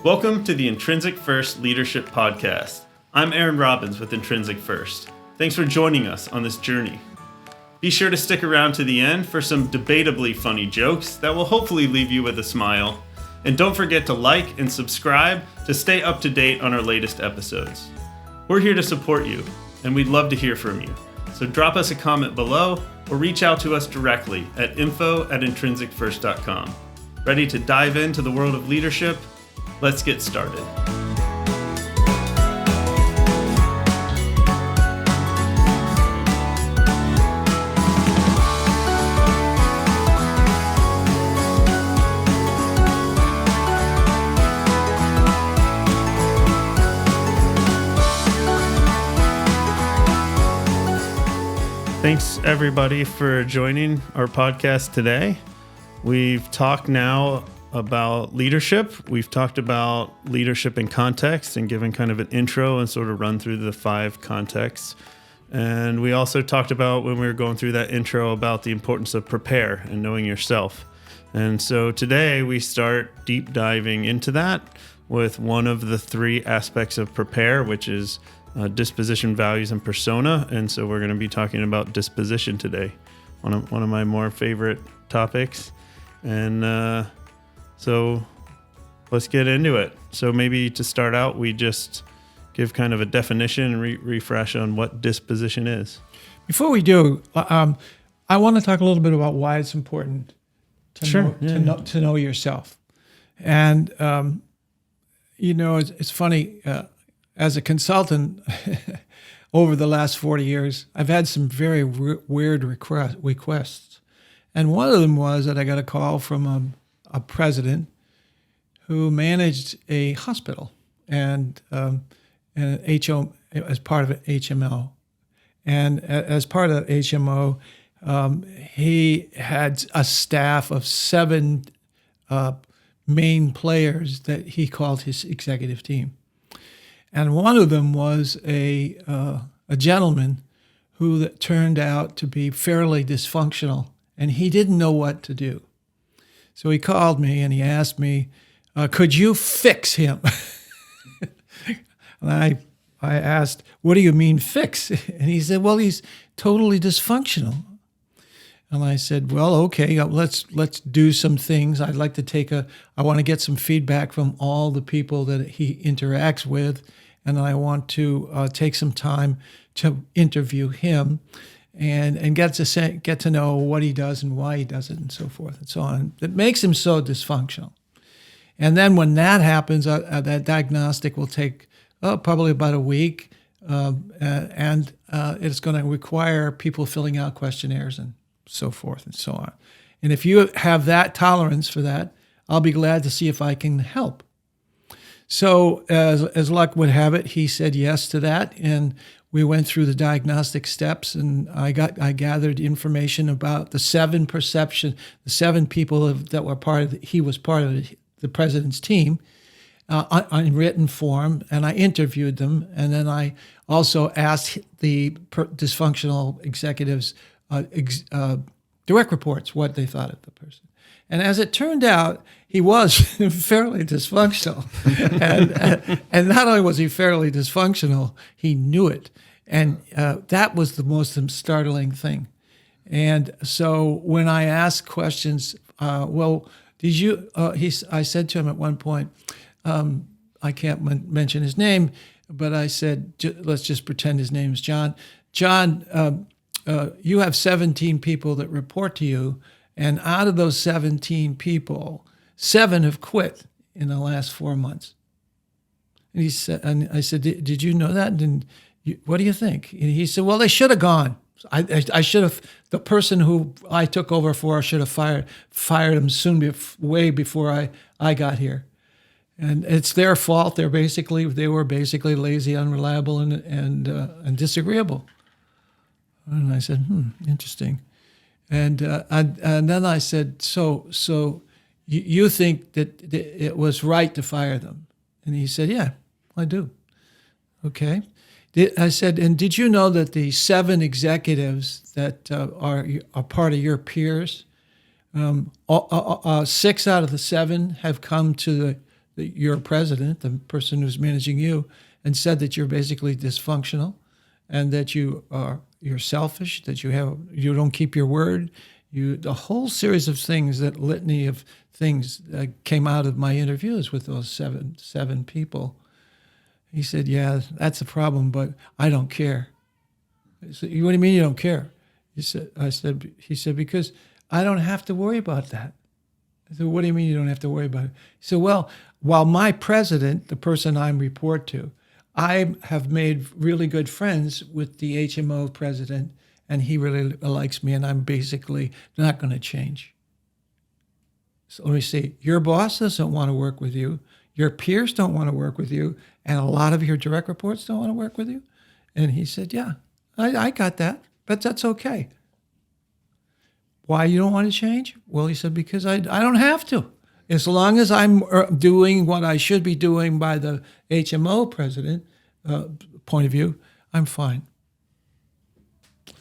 Welcome to the Intrinsic First Leadership Podcast. I'm Aaron Robbins with Intrinsic First. Thanks for joining us on this journey. Be sure to stick around to the end for some debatably funny jokes that will hopefully leave you with a smile. And don't forget to like and subscribe to stay up to date on our latest episodes. We're here to support you, and we'd love to hear from you. So drop us a comment below or reach out to us directly at info@intrinsicfirst.com. Ready to dive into the world of leadership? Let's get started. Thanks, everybody, for joining our podcast today. We've talked now about leadership. We've talked about leadership in context and given kind of an intro and sort of run through the 5 contexts. And we also talked about, when we were going through that intro, about the importance of prepare and knowing yourself. And so today we start deep diving into that with one of the 3 aspects of prepare, which is disposition, values, and persona. And so we're going to be talking about disposition today, one of my more favorite topics. And so let's get into it. So maybe to start out, we just give kind of a definition and refresh on what disposition is. Before we do, I want to talk a little bit about why it's important to know yourself. And, it's funny, as a consultant over the last 40 years, I've had some very weird requests. And one of them was that I got a call from a president who managed a hospital and as part of an HMO. And as part of HMO, he had a staff of 7 main players that he called his executive team. And one of them was a gentleman who turned out to be fairly dysfunctional, and he didn't know what to do. So he called me and he asked me, could you fix him? And I asked, what do you mean fix? And he said, well, he's totally dysfunctional. And I said, well, okay, let's do some things. I'd like to I want to get some feedback from all the people that he interacts with. And I want to take some time to interview him and get to know what he does and why he does it and so forth and so on. That makes him so dysfunctional. And then when that happens, that diagnostic will take probably about a week, and it's going to require people filling out questionnaires and so forth and so on. And if you have that tolerance for that, I'll be glad to see if I can help. So as luck would have it, he said yes to that, and we went through the diagnostic steps, and I gathered information about the 7 people that were he was part of the president's team in written form, and I interviewed them, and then I also asked the dysfunctional executives direct reports what they thought of the person. And as it turned out, he was fairly dysfunctional. and not only was he fairly dysfunctional, he knew it. And that was the most startling thing. And so when I asked questions, did you, I said to him at one point, I can't mention his name, but I said, let's just pretend his name is John. John, you have 17 people that report to you, and out of those 17 people, 7 have quit in the last 4 months. And I said, did you know that? And what do you think? And he said, well, they should have gone. I should have, the person who I took over for should have fired him way before I got here. And it's their fault. They were basically lazy, unreliable, and disagreeable. And I said, interesting. And then I said, so you think that it was right to fire them? And he said, yeah, I do. Okay. I said, and did you know that the 7 executives that are part of your peers, 6 out of the 7 have come to your president, the person who's managing you, and said that you're basically dysfunctional, and that you're selfish, that you don't keep your word. The whole series of things, that litany of things came out of my interviews with those seven people. He said, "Yeah, that's a problem, but I don't care." I said, "What do you mean you don't care?" He said, "Because I don't have to worry about that." I said, "What do you mean you don't have to worry about it?" He said, "Well, while my president, the person I report to, I have made really good friends with the HMO president, and he really likes me, and I'm basically not going to change." So let me see. Your boss doesn't want to work with you. Your peers don't want to work with you. And a lot of your direct reports don't want to work with you. And he said, "Yeah, I got that, but that's okay." "Why you don't want to change?" "Well," he said, "because I don't have to. As long as I'm doing what I should be doing by the HMO president point of view, I'm fine."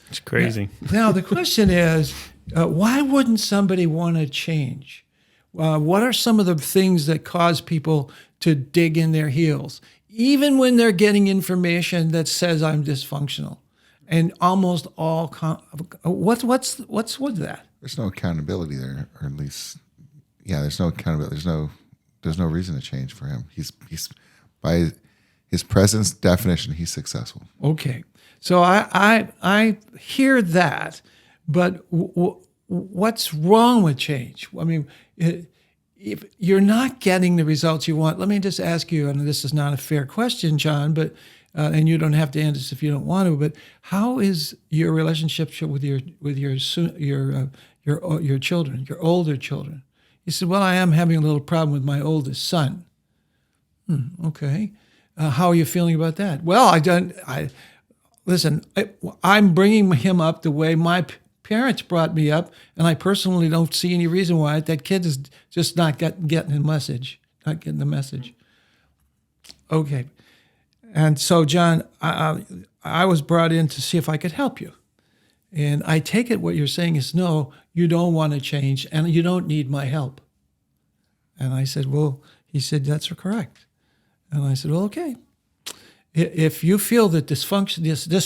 It's crazy. Now the question is, why wouldn't somebody want to change? What are some of the things that cause people to dig in their heels, even when they're getting information that says I'm dysfunctional? And almost all, what's with that? There's no accountability there, or at least, yeah, there's no accountability. There's no reason to change for him. He's by his presence definition, he's successful. Okay, so I hear that, but what's wrong with change? I mean, if you're not getting the results you want, let me just ask you, and this is not a fair question, John, but and you don't have to answer this if you don't want to, but how is your relationship with your children, your older children? He said, "Well, I am having a little problem with my oldest son." Okay. How are you feeling about that? "Well, I'm bringing him up the way my parents brought me up, and I personally don't see any reason why that kid is just not getting the message, not getting the message." Okay. And so, John, I was brought in to see if I could help you. And I take it what you're saying is, no, you don't want to change, and you don't need my help. And I said, "Well," he said, "that's correct." And I said, "Well, okay. If you feel that this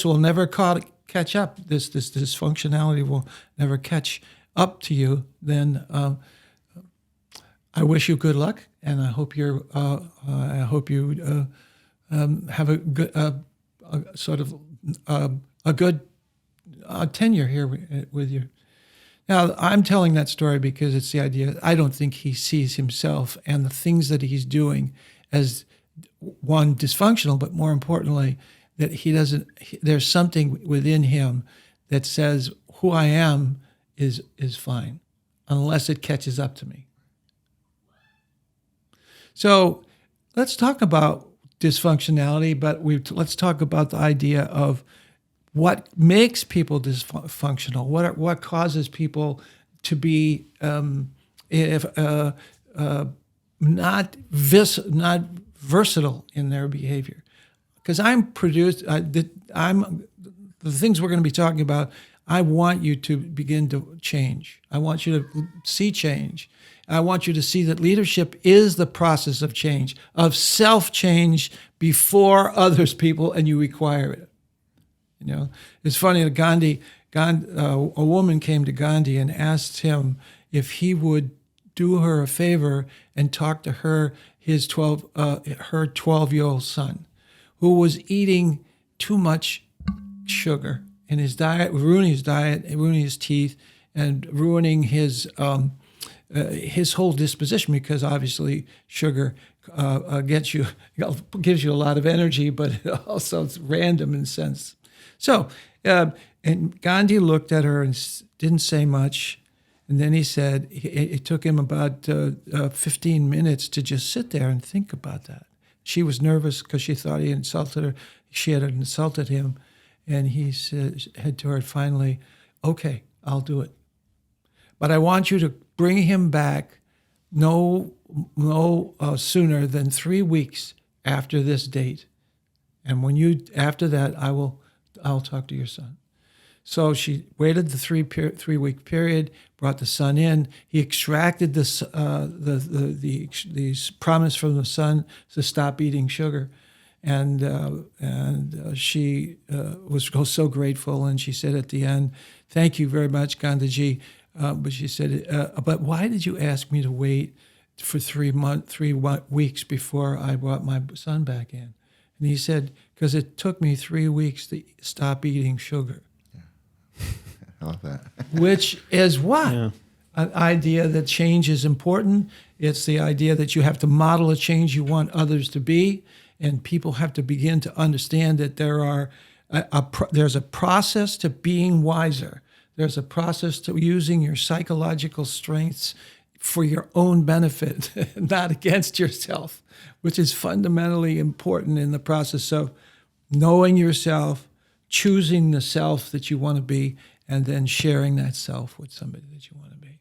will never catch up, this dysfunctionality will never catch up to you, then I wish you good luck, and I hope you have a good a good tenure here with you." Now, I'm telling that story because it's the idea. I don't think he sees himself and the things that he's doing as, one, dysfunctional, but more importantly, that he doesn't. There's something within him that says who I am is fine, unless it catches up to me. So let's talk about dysfunctionality, but let's talk about the idea of what makes people dysfunctional. What causes people to be not versatile in their behavior? Because the things we're going to be talking about, I want you to begin to change. I want you to see change. I want you to see that leadership is the process of change, of self-change before others people, and you require it. You know, it's funny that Gandhi, a woman came to Gandhi and asked him if he would do her a favor and talk to her 12-year-old son, who was eating too much sugar in his diet, ruining his teeth, and ruining his whole disposition, because obviously sugar gives you a lot of energy, but also it's random in a sense. So, and Gandhi looked at her and didn't say much. And then he said, it took him about 15 minutes to just sit there and think about that. She was nervous because she thought he insulted her. She had insulted him. And he said to her finally, "Okay, I'll do it. But I want you to bring him back no sooner than 3 weeks after this date. And after that, I'll talk to your son." So she waited the 3-week period, brought the son in. He extracted the promise from the son to stop eating sugar, and she was so grateful. And she said at the end, "Thank you very much, Gandhiji." But she said, "But why did you ask me to wait for 3 weeks before I brought my son back in?" And he said, "Because it took me 3 weeks to stop eating sugar." I love that. Which is what? Yeah. An idea that change is important. It's the idea that you have to model a change you want others to be, and people have to begin to understand that there's a process to being wiser. There's a process to using your psychological strengths for your own benefit, not against yourself, which is fundamentally important in the process of knowing yourself, choosing the self that you want to be, and then sharing that self with somebody that you want to be.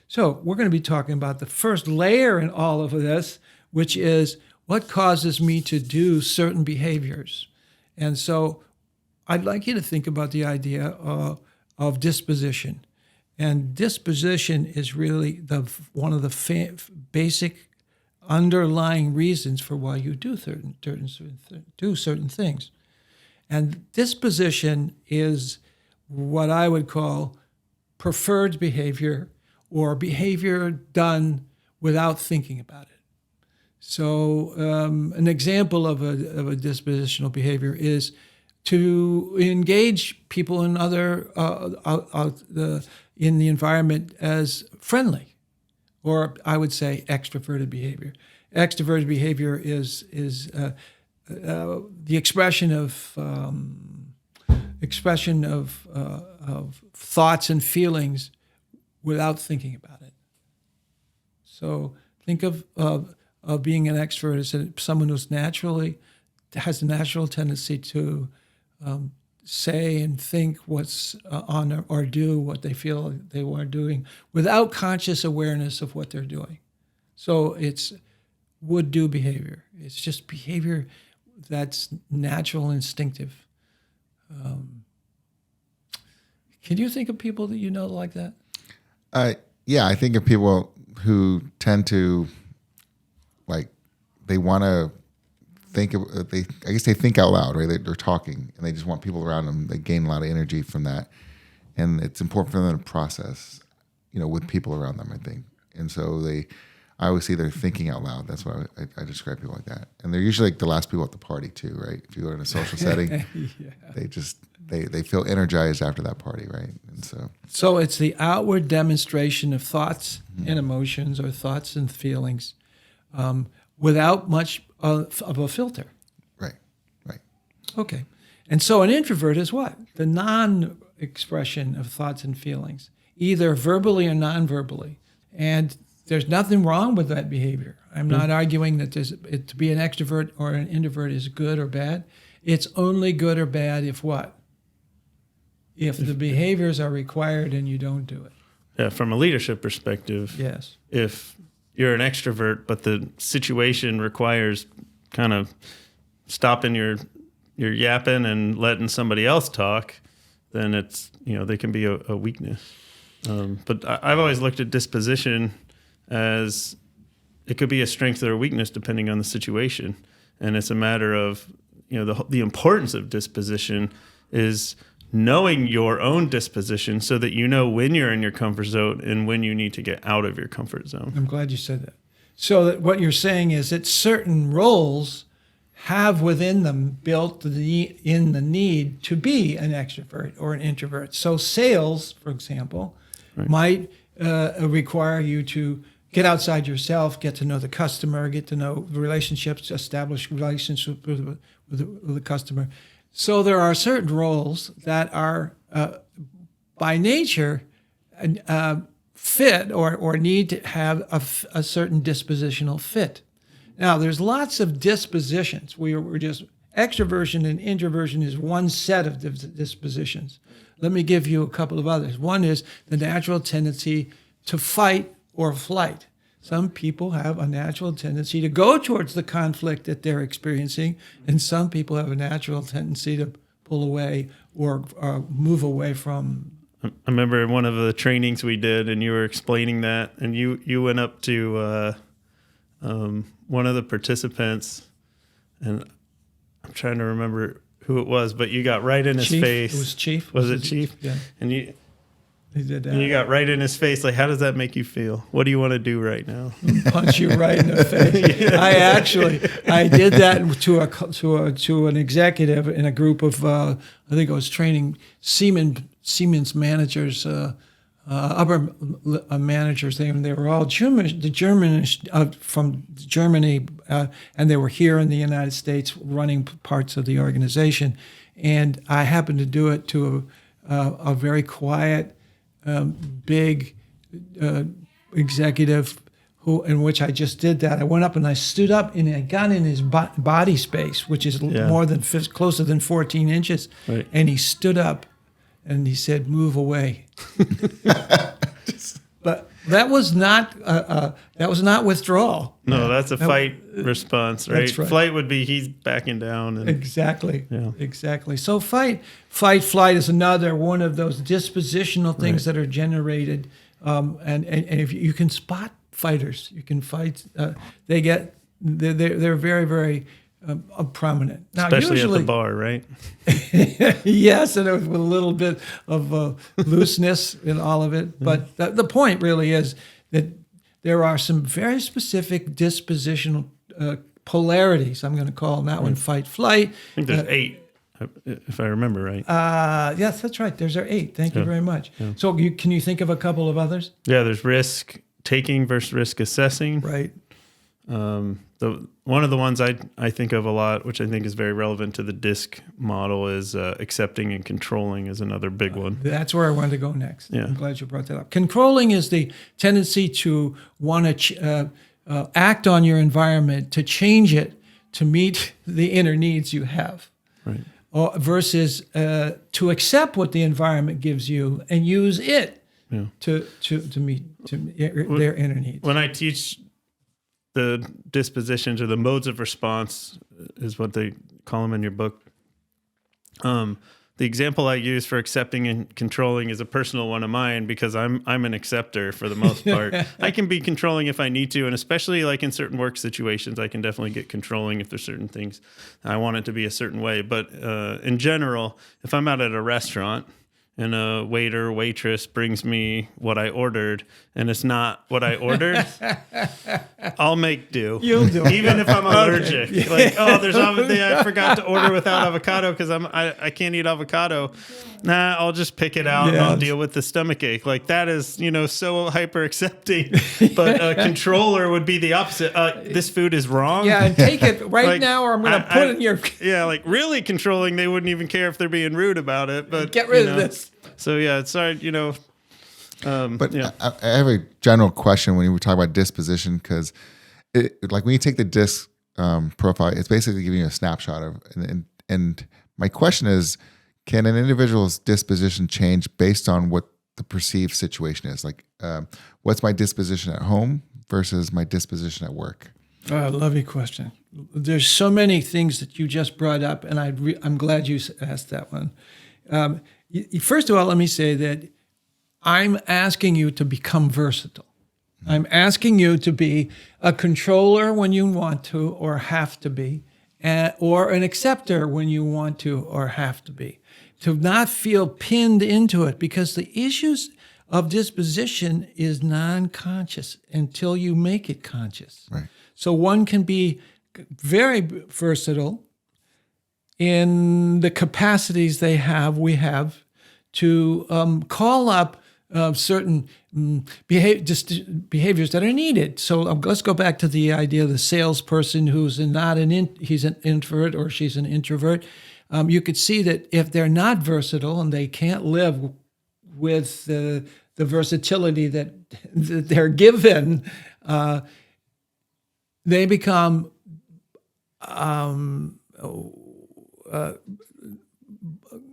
So we're going to be talking about the first layer in all of this, which is what causes me to do certain behaviors. And so I'd like you to think about the idea of disposition. And disposition is really one of the basic underlying reasons for why you do certain things. And disposition is what I would call preferred behavior, or behavior done without thinking about it. So an example of a dispositional behavior is to engage people in in the environment as friendly, or I would say extroverted behavior. Extroverted behavior is the expression of thoughts and feelings without thinking about it. So think of being an extrovert as someone who's has a natural tendency to say and think what's on or do what they feel they are doing without conscious awareness of what they're doing. So it's would-do behavior. It's just behavior that's natural, instinctive. Can you think of people that you know like that? Yeah, I think of people who tend to, they want to think of, I guess they think out loud, right? They're talking and they just want people around them. They gain a lot of energy from that. And it's important for them to process, with people around them, I think. And so I always say they're thinking out loud. That's why I describe people like that. And they're usually like the last people at the party too, right? If you go in a social setting, yeah. they feel energized after that party, right? And so it's the outward demonstration of thoughts and emotions, or thoughts and feelings, without much of a filter. Right. Okay. And so an introvert is what? The non-expression of thoughts and feelings, either verbally or non-verbally. And there's nothing wrong with that behavior. I'm not arguing that to be an extrovert or an introvert is good or bad. It's only good or bad if what? If the behaviors are required and you don't do it. Yeah, from a leadership perspective. Yes. If you're an extrovert, but the situation requires kind of stopping your yapping and letting somebody else talk, then it's, they can be a weakness. But I've always looked at disposition as it could be a strength or a weakness depending on the situation. And it's a matter of, the importance of disposition is knowing your own disposition so that you know when you're in your comfort zone and when you need to get out of your comfort zone. I'm glad you said that. So that what you're saying is that certain roles have within them built in the need to be an extrovert or an introvert. So sales, for example, might require you to get outside yourself, get to know the customer, get to know relationships, establish relationships with the customer. So there are certain roles that are by nature fit or need to have a certain dispositional fit. Now, there's lots of dispositions. We're just extroversion and introversion is one set of dispositions. Let me give you a couple of others. One is the natural tendency to fight or flight. Some people have a natural tendency to go towards the conflict that they're experiencing, and some people have a natural tendency to pull away or move away from. I remember in one of the trainings we did, and you were explaining that, and you went up to one of the participants, and I'm trying to remember who it was, but you got right in his Chief. face. It was Chief. Was it Chief? Yeah. And you He did that. and you got right in his face. Like, how does that make you feel? What do you want to do right now? Punch you right in the face. I did that to an executive in a group of I think I was training Siemens managers, upper managers. They were all Germans from Germany, and they were here in the United States running parts of the organization. And I happened to do it to a very quiet, big executive in which I just did that. I went up and I stood up and I got in his body space, which is closer than 14 inches. Right. And he stood up and he said, "Move away." But that was not withdrawal. No, that's a fight response, right? That's right. Flight would be he's backing down. And, Exactly. Yeah. Exactly. So flight is another one of those dispositional things that are generated. And if you can spot fighters, you can fight. They're very, very prominent. Now, especially usually, at the bar, right? yes, and with a little bit of looseness in all of it. But the point really is that there are some very specific dispositional polarities, I'm going to call them that one, fight, flight. I think there's 8, if I remember right. Yes, that's right. There's our 8. Thank you very much. Yeah. So can you think of a couple of others? Yeah, there's risk taking versus risk assessing. Right. One of the ones I think of a lot, which I think is very relevant to the DISC model, is accepting and controlling is another big one. That's where I wanted to go next. Yeah. I'm glad you brought that up. Controlling is the tendency to want to act on your environment, to change it to meet the inner needs you have. Right. Versus to accept what the environment gives you and use it to meet their inner needs. When I teach the dispositions or the modes of response, is what they call them in your book. The example I use for accepting and controlling is a personal one of mine because I'm an acceptor for the most part. I can be controlling if I need to, and especially like in certain work situations, I can definitely get controlling if there's certain things I want it to be a certain way. But in general, if I'm out at a restaurant and a waiter or waitress brings me what I ordered and it's not what I ordered, I'll make do. You'll do it. Even if I'm allergic. Okay. Like, I forgot to order without avocado because I can't eat avocado. Nah, I'll just pick it out and I'll deal with the stomach ache. Like that is, so hyper accepting. But a controller would be the opposite. This food is wrong. Yeah, and take it right now or I'm going to put it in your... Yeah, like really controlling, they wouldn't even care if they're being rude about it. But get rid of this. So yeah, it's hard, But I have a general question when we talk about disposition, because like when you take the DISC profile, it's basically giving you a snapshot of, and my question is, can an individual's disposition change based on what the perceived situation is? Like, what's my disposition at home versus my disposition at work? Oh, I love your question. There's so many things that you just brought up, and I'm glad you asked that one. First of all, let me say that I'm asking you to become versatile. I'm asking you to be a controller when you want to or have to be, or an acceptor when you want to or have to be. To not feel pinned into it, because the issues of disposition is non-conscious until you make it conscious. Right. So one can be very versatile in the capacities we have to call up certain behaviors that are needed. So let's go back to the idea of the salesperson who's he's an introvert or she's an introvert. You could see that if they're not versatile and they can't live with the versatility that they're given, they become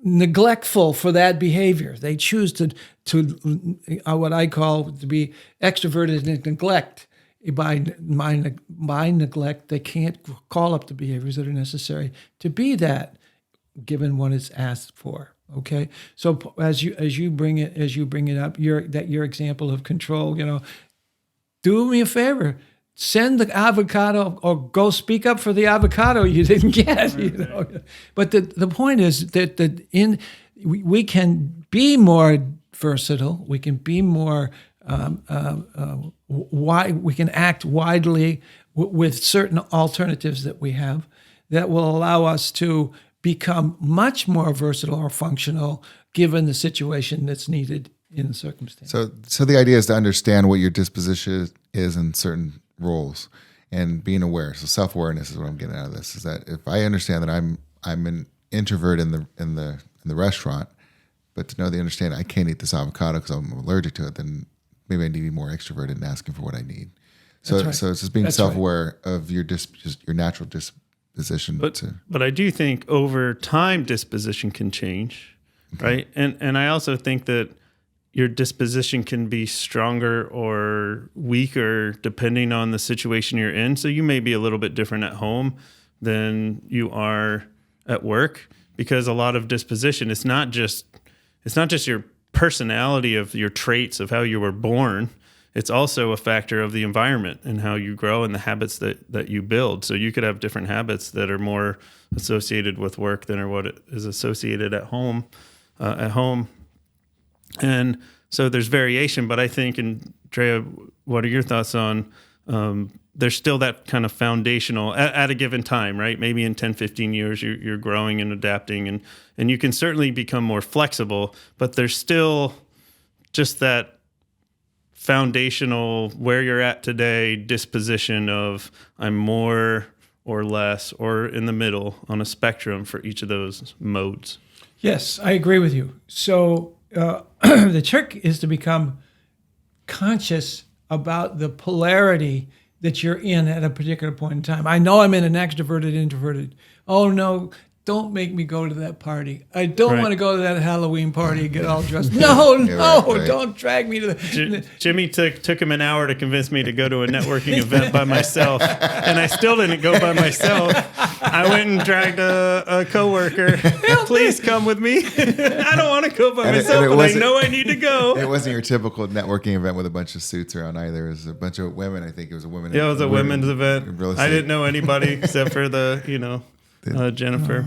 neglectful for that behavior. They choose to what I call to be extroverted and neglect. By neglect, they can't call up the behaviors that are necessary to be that, given what is asked for. Okay, so as you bring it up, your example of control, do me a favor, send the avocado or go speak up for the avocado you didn't get. But the point is that we can be more versatile. We can be more we can act widely with certain alternatives that we have that will allow us to become much more versatile or functional given the situation that's needed in the circumstance. So the idea is to understand what your disposition is in certain roles and being aware. So self-awareness is what I'm getting out of this. Is that if I understand that I'm an introvert in the restaurant, but to know they understand I can't eat this avocado because I'm allergic to it, then maybe I need to be more extroverted and asking for what I need. So That's right. so it's just being self-aware of your just your natural disposition. But I do think over time disposition can change, right? And I also think that your disposition can be stronger or weaker depending on the situation you're in. So you may be a little bit different at home than you are at work, because a lot of disposition, it's not just your personality of your traits of how you were born. It's also a factor of the environment and how you grow and the habits that you build. So you could have different habits that are more associated with work than are what is associated at home. And so there's variation, but I think, and Drea, what are your thoughts on, there's still that kind of foundational at a given time, right? Maybe in 10, 15 years, you're growing and adapting, and you can certainly become more flexible, but there's still just that foundational where you're at today disposition of I'm more or less or in the middle on a spectrum for each of those modes. Yes, I agree with you. So the trick is to become conscious about the polarity that you're in at a particular point in time. I know I'm in an extroverted, introverted. Oh no, don't make me go to that party. I don't want to go to that Halloween party and get all dressed. No, right. Don't drag me to the... Jimmy took him an hour to convince me to go to a networking event by myself, and I still didn't go by myself. I went and dragged a coworker. Please come with me. I don't want to go by myself, but I know I need to go. It wasn't your typical networking event with a bunch of suits around either. It was a bunch of women. I think it was a women. Yeah, it was a women's event. I didn't know anybody except for Jennifer.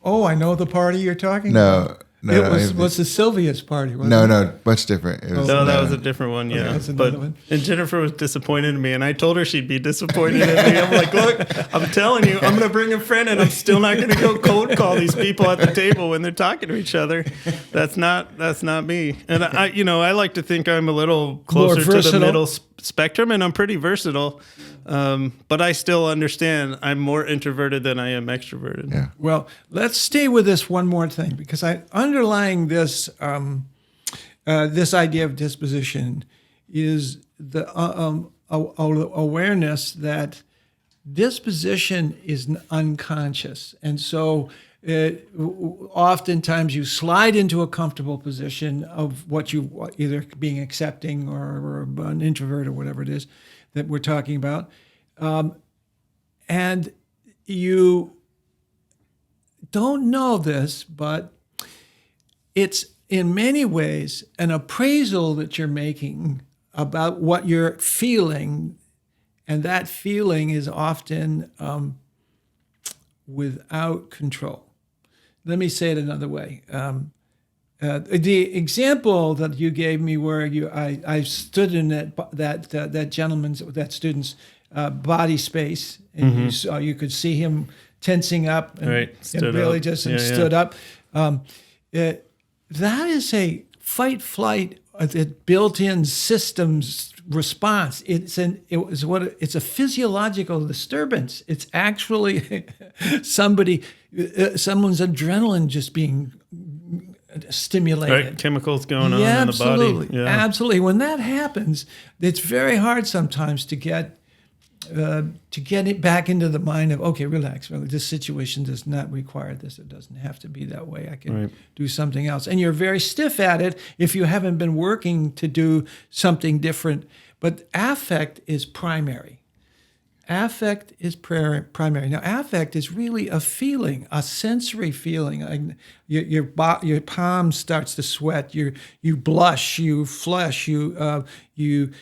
I know the party you're talking about. It was the Sylvia's party, wasn't it? No, much different. That was a different one, yeah. That's another one. And Jennifer was disappointed in me, and I told her she'd be disappointed in me. I'm like, look, I'm telling you, I'm going to bring a friend, and I'm still not going to go cold call these people at the table when they're talking to each other. That's not me. And I like to think I'm a little closer to the middle spectrum, and I'm pretty versatile. But I still understand I'm more introverted than I am extroverted. Yeah. Well, let's stay with this one more thing, because underlying this this idea of disposition is the awareness that disposition is unconscious, and so oftentimes you slide into a comfortable position of what you either being accepting or an introvert or whatever it is that we're talking about, and you don't know this, but it's in many ways an appraisal that you're making about what you're feeling, and that feeling is often without control. Let me say it another way. The example that you gave me, where I stood in that student's body space, and you could see him tensing up and stood up. That is a fight flight, a built-in systems response. It's a physiological disturbance. It's actually someone's adrenaline just being stimulated. Right, chemicals going on in the body. Yeah, absolutely. When that happens, it's very hard sometimes to get it back into the mind of, okay, relax. Really, this situation does not require this. It doesn't have to be that way. I can do something else. And you're very stiff at it if you haven't been working to do something different. But affect is primary. Affect is primary. Now, affect is really a feeling, a sensory feeling. Like your palm starts to sweat. You blush. You flush. You can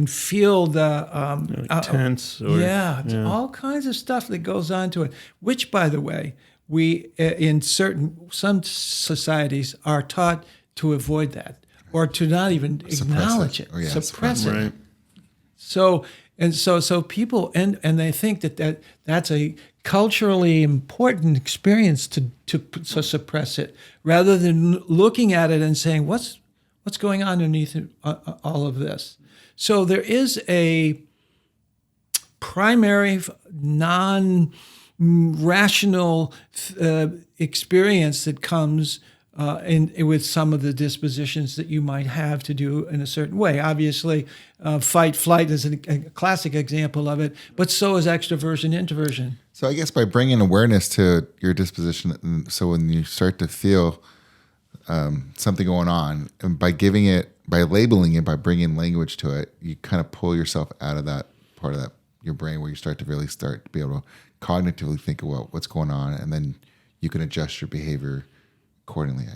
feel the tense. All kinds of stuff that goes on to it. Which, by the way, we in some societies are taught to avoid that or to not even acknowledge it, suppress it. Right. So people and they think that's a culturally important experience to suppress it, rather than looking at it and saying what's going on underneath all of this. So there is a primary non-rational experience that comes with some of the dispositions that you might have to do in a certain way. Obviously, fight, flight is a classic example of it, but so is extroversion, introversion. So I guess by bringing awareness to your disposition, so when you start to feel something going on, and by labeling it, by bringing language to it, you kind of pull yourself out of that part of your brain where you start to be able to cognitively think about what's going on, and then you can adjust your behavior accordingly.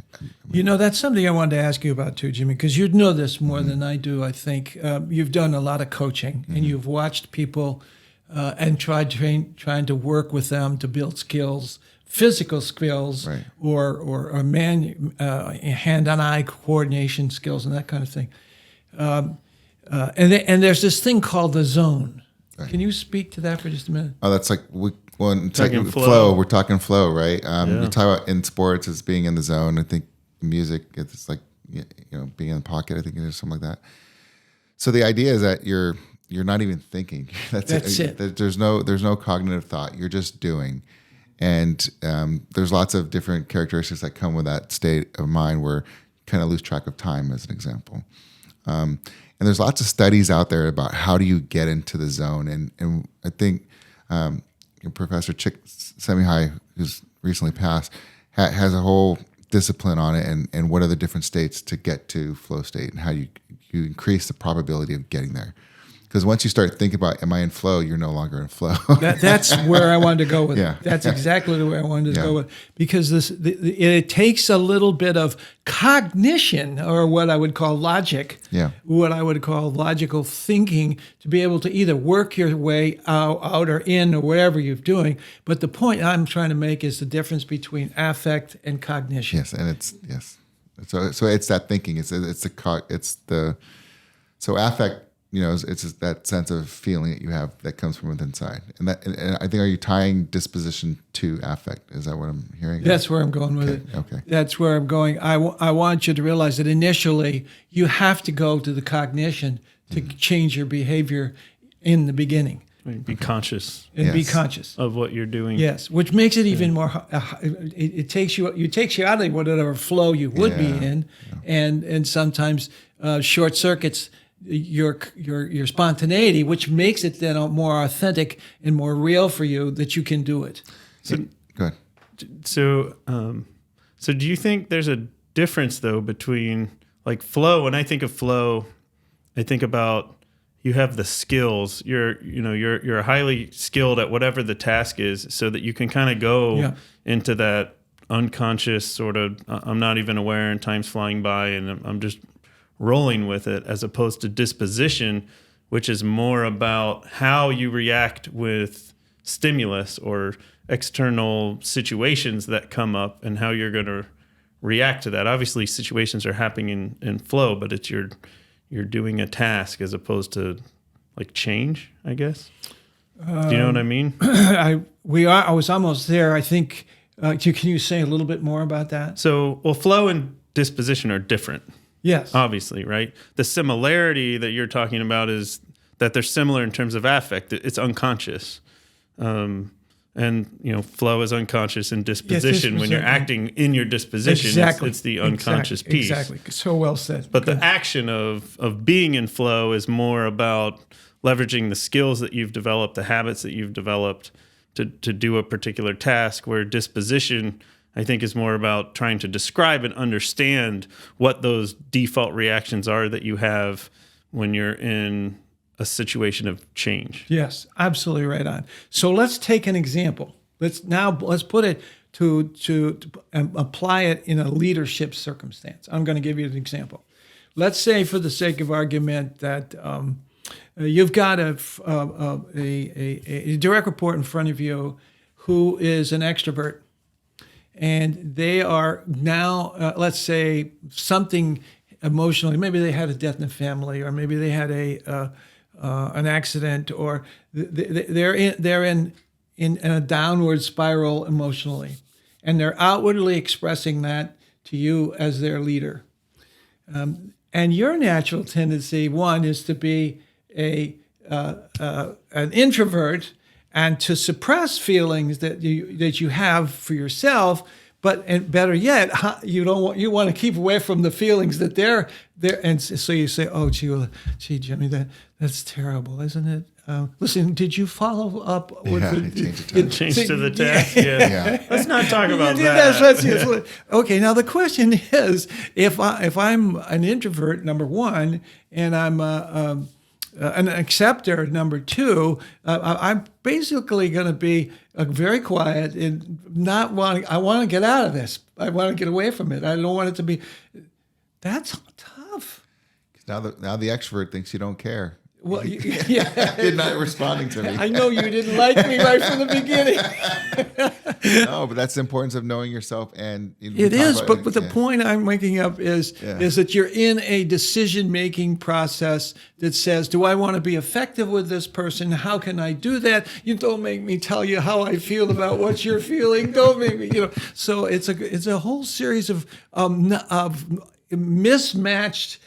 That's something I wanted to ask you about too, Jimmy, because you know this more than I do, I think. You've done a lot of coaching, and you've watched people and trying to work with them to build skills, physical skills, right, or hand-on-eye coordination skills and that kind of thing. And there's this thing called the zone. Right. Can you speak to that for just a minute? Oh, that's like flow. We're talking flow, right? You talk about in sports as being in the zone. I think music, it's like being in the pocket. I think it is something like that. So the idea is that you're not even thinking. That's it. There's no cognitive thought. You're just doing, and there's lots of different characteristics that come with that state of mind where you kind of lose track of time, as an example. And there's lots of studies out there about how do you get into the zone, and I think. Professor Chick Semihai, who's recently passed, has a whole discipline on it, and what are the different states to get to flow state, and how you increase the probability of getting there. Because once you start thinking about, am I in flow, you're no longer in flow. That's where I wanted to go with it. That's exactly the way I wanted to go with it. Because it takes a little bit of cognition, or what I would call logic, what I would call logical thinking, to be able to either work your way out or in, or whatever you're doing. But the point I'm trying to make is the difference between affect and cognition. Yes, and so it's that thinking. So affect. It's just that sense of feeling that you have that comes from within inside. And I think, are you tying disposition to affect? Is that what I'm hearing? That's where I'm going with it. Okay. That's where I'm going. I want you to realize that initially you have to go to the cognition to change your behavior in the beginning. Be conscious. And be conscious of what you're doing. Yes, which makes it even more. It takes you out of whatever flow you would be in, and sometimes short circuits your spontaneity, which makes it then more authentic and more real for you, that you can do it. So, go ahead. So do you think there's a difference though between like flow? When I think of flow, I think about you have the skills. You're highly skilled at whatever the task is, so that you can kind of go into that unconscious sort of. I'm not even aware, and time's flying by, and I'm just rolling with it, as opposed to disposition, which is more about how you react with stimulus or external situations that come up, and how you're going to react to that. Obviously, situations are happening in flow, but it's you're doing a task as opposed to like change, I guess. Do you know what I mean? I was almost there. I think. Can you say a little bit more about that? So, flow and disposition are different. Yes. Obviously, right? The similarity that you're talking about is that they're similar in terms of affect. It's unconscious. And flow is unconscious, and disposition, when you're acting in your disposition, it's the unconscious piece. Exactly. So well said. But the action of being in flow is more about leveraging the skills that you've developed, the habits that you've developed to do a particular task, where disposition, I think, is more about trying to describe and understand what those default reactions are that you have when you're in a situation of change. Yes, absolutely right on. So let's take an example. Let's put it to apply it in a leadership circumstance. I'm going to give you an example. Let's say, for the sake of argument, that you've got a direct report in front of you who is an extrovert, and they are now, let's say, something emotionally. Maybe they had a death in the family, or maybe they had an accident, or they're in a downward spiral emotionally, and they're outwardly expressing that to you as their leader. And your natural tendency, one, is to be an introvert and to suppress feelings that you have for yourself. And better yet, you want to keep away from the feelings that they're there. And so you say, "Oh, gee, Jimmy, that's terrible, isn't it? Listen, did you follow up with change to the task? Yeah. Let's not talk about that. That's okay. Now the question is, if I'm an introvert, number one, and I'm an acceptor, number two, I'm basically going to be very quiet and not wanting. I want to get out of this. I want to get away from it. I don't want it to be. That's tough. Now the extrovert thinks you don't care. Well, yeah. You're not responding to me. I know you didn't like me right from the beginning. No, but that's the importance of knowing yourself. And it is, but the point I'm making up is that you're in a decision-making process that says, do I want to be effective with this person? How can I do that? You don't make me tell you how I feel about what you're feeling. Don't make me, So it's a whole series of mismatched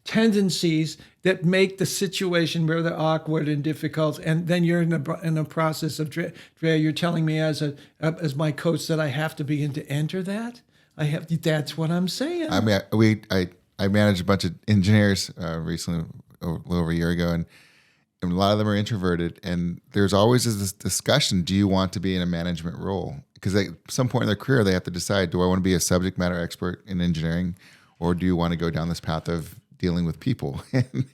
tendencies that make the situation rather awkward and difficult, and then you're in a process of Drea. You're telling me as my coach that I have to begin to enter that. That's what I'm saying. I mean, I managed a bunch of engineers recently, a little over a year ago, and a lot of them are introverted. And there's always this discussion: do you want to be in a management role? Because at some point in their career, they have to decide: do I want to be a subject matter expert in engineering, or do you want to go down this path of dealing with people? And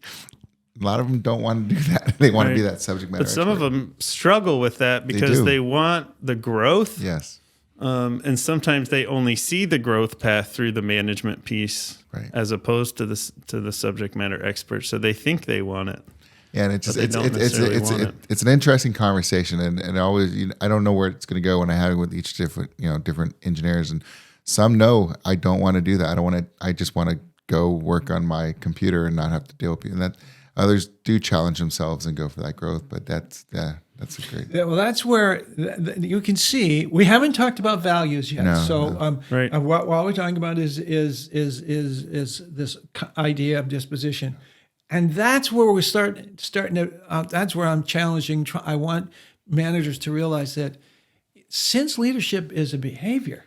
a lot of them don't want to do that. They want to be that subject matter expert. But some of them struggle with that because they want the growth. Yes. And sometimes they only see the growth path through the management piece, as opposed to the subject matter expert. So they think they want it. Yeah, and it's an interesting conversation, and always I don't know where it's going to go when I have it with each different engineers, and some know I don't want to do that. I just want to go work on my computer and not have to deal with people. And that others do challenge themselves and go for that growth. But that's a great. Yeah, well, that's where you can see we haven't talked about values yet. What we're talking about is this idea of disposition, and that's where we're starting to. That's where I'm challenging. I want managers to realize that since leadership is a behavior.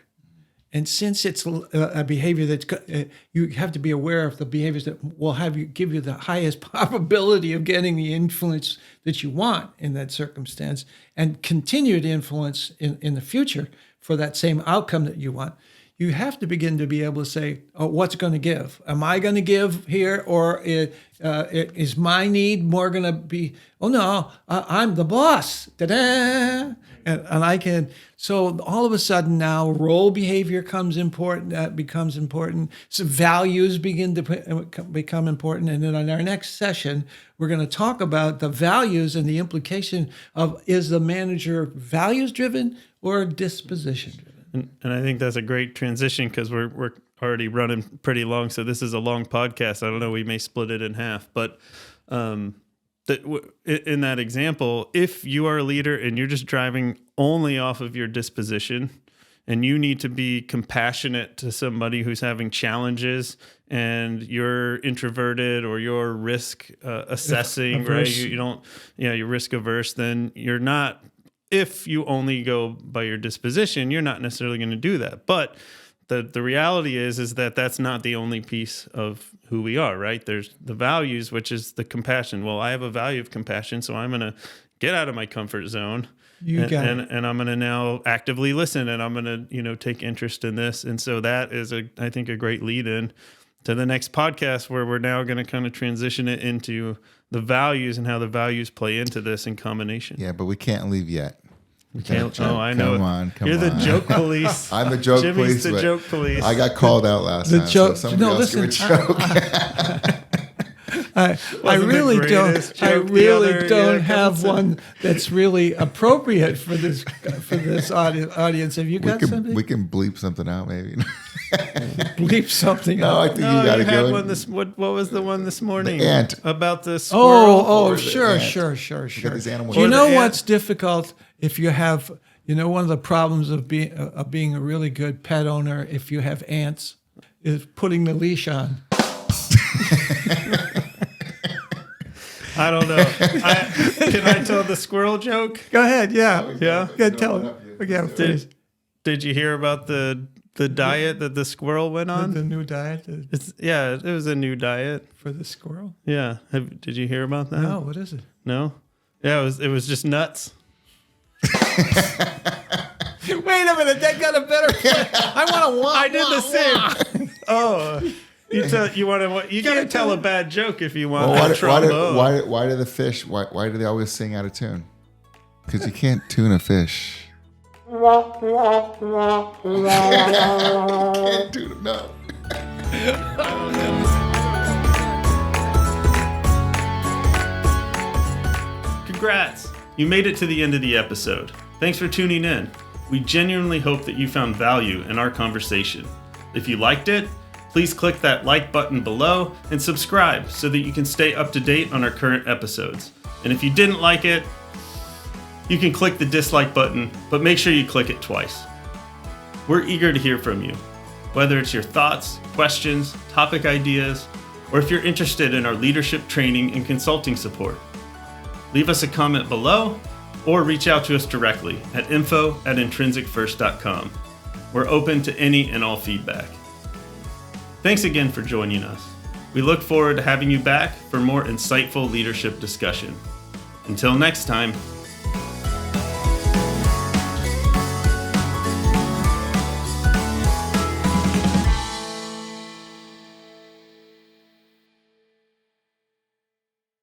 And since it's a behavior that you have to be aware of the behaviors that will give you the highest probability of getting the influence that you want in that circumstance and continued influence in the future for that same outcome that you want, you have to begin to be able to say, oh, what's going to give? Am I going to give here, or is my need more going to be, oh no, I'm the boss, ta-da! And I can, so all of a sudden now role behavior becomes important. So values begin to become important. And then on our next session, we're going to talk about the values and the implication of, is the manager values driven or disposition driven? And I think that's a great transition because we're already running pretty long. So this is a long podcast. I don't know, we may split it in half, but in that example, if you are a leader and you're just driving only off of your disposition and you need to be compassionate to somebody who's having challenges and you're introverted or you're risk assessing, right? You're risk averse, then you're not, if you only go by your disposition, you're not necessarily going to do that. But the reality is that that's not the only piece of who we are, right? There's the values, which is the compassion. Well, I have a value of compassion, so I'm going to get out of my comfort zone. And I'm going to now actively listen, and I'm going to, take interest in this. And so that is I think a great lead in. to the next podcast, where we're now going to kind of transition it into the values and how the values play into this in combination. Yeah, but we can't leave yet. We can't. Oh, I know. Come on. You're the joke police. I'm the joke Jimmy's police. the but joke police. I got called out last time. joke. So somebody else give a joke. I really don't have one that's really appropriate for this audience. Have you got something? We can bleep something out, maybe. Bleep something No, out. I think you got to had go. one this. What was the one this morning? The ant. About the squirrel. Oh, the sure. ant. Sure. these animals- Do you Or the know ant. what's difficult if you have? You know, one of the problems of being a really good pet owner, if you have ants, is putting the leash on. I don't know. Can I tell the squirrel joke? Go ahead. Yeah. Yeah. Go tell it. Again, please. Did you hear about the diet that the squirrel went on? The new diet It was a new diet. for the squirrel. Yeah. Did you hear about that? No, what is it? No? Yeah, it was just nuts. Wait a minute, that got a better. I want to. I did the same. Oh, you got to tell a bad joke if you want. Well, why do the fish? Why do they always sing out of tune? Because you can't tune a fish. Can't tune it. No. Congrats! You made it to the end of the episode. Thanks for tuning in. We genuinely hope that you found value in our conversation. If you liked it, please click that like button below and subscribe so that you can stay up to date on our current episodes. And if you didn't like it, you can click the dislike button, but make sure you click it twice. We're eager to hear from you, whether it's your thoughts, questions, topic ideas, or if you're interested in our leadership training and consulting support. Leave us a comment below or reach out to us directly at info@intrinsicfirst.com. We're open to any and all feedback. Thanks again for joining us. We look forward to having you back for more insightful leadership discussion. Until next time.